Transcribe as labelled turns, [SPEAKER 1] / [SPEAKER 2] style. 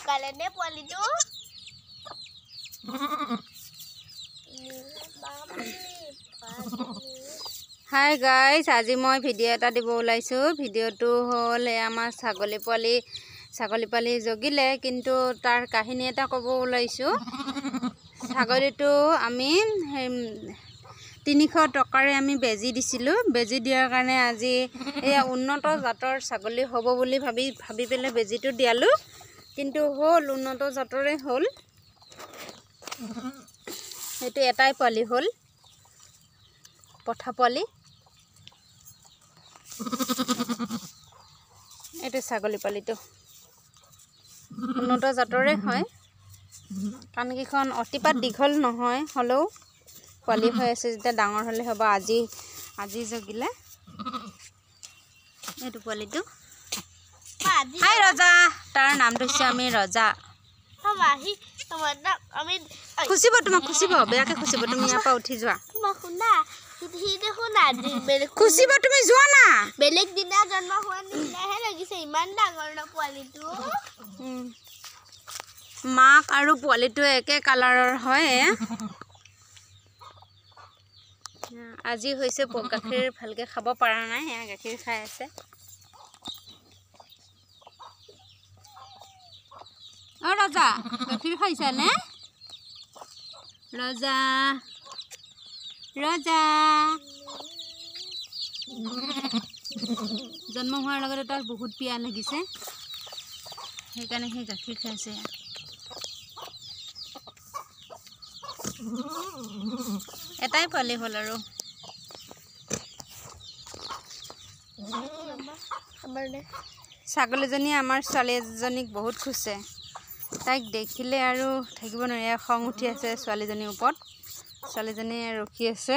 [SPEAKER 1] কালেনে পোৱালিটো
[SPEAKER 2] hi guys, আজি মই ভিডিঅ' এটা দিব ওলাইছোঁ। ভিডিঅ'টো হ'ল আমাৰ ছাগলী পোৱালি জগিলে, কিন্তু তাৰ কাহিনী এটা ক'ব ওলাইছোঁ। ছাগলীটো আমি 300 টকাৰে আমি বেজী দিছিলোঁ। বেজী দিয়াৰ কাৰণে আজি এয়া উন্নত জাতৰ ছাগলী হ'ব বুলি ভাবি পেলাই বেজীটো দিয়ালোঁ, কিন্তু হ'ল উন্নত জাতৰে হ'ল। সেইটো এটাই পোৱালি হ'ল, পঠা পোৱালি। এইটো ছাগলী পোৱালিটো উন্নত জাতৰে হয়। কাণকেইখন অতিপাত দীঘল নহয়, হ'লেও পোৱালি হৈ আছে যেতিয়া ডাঙৰ হ'লে হ'ব। আজি জগিলে এইটো পোৱালিটো। হাই ৰজা, তাৰ নামটো হৈছে আমি ৰজা। খুচিব, তোমাক খুচিব, বেয়াকে খুচিব। তুমি ইয়াৰ পৰা উঠি যোৱা। খুচিব, তুমি যোৱা না।
[SPEAKER 1] বেলেগ দিনা জন্ম হোৱা নিচিনাহে লাগিছে, ইমান ডাঙৰ ন পোৱালিটো।
[SPEAKER 2] মাক আৰু পোৱালিটো একে কালাৰৰ হয়। আজি হৈছে গাখীৰ ভালকে খাব পৰা নাই, এয়া গাখীৰ খাই আছে। অ ৰজা, গাখীৰ খাইছানে? ৰজা জন্ম হোৱাৰ লগতে তাৰ বহুত পিয়াহ লাগিছে, সেইকাৰণে সেই গাখীৰ খাইছে। এটাই পোৱালি হ'ল আৰু। ছাগলীজনী আমাৰ ছোৱালী এজনীক বহুত খুচে। তাইক দেখিলে আৰু থাকিব নোৱাৰি, খং উঠি আছে ছোৱালীজনীৰ ওপৰত। ছোৱালীজনীয়ে ৰখি আছে।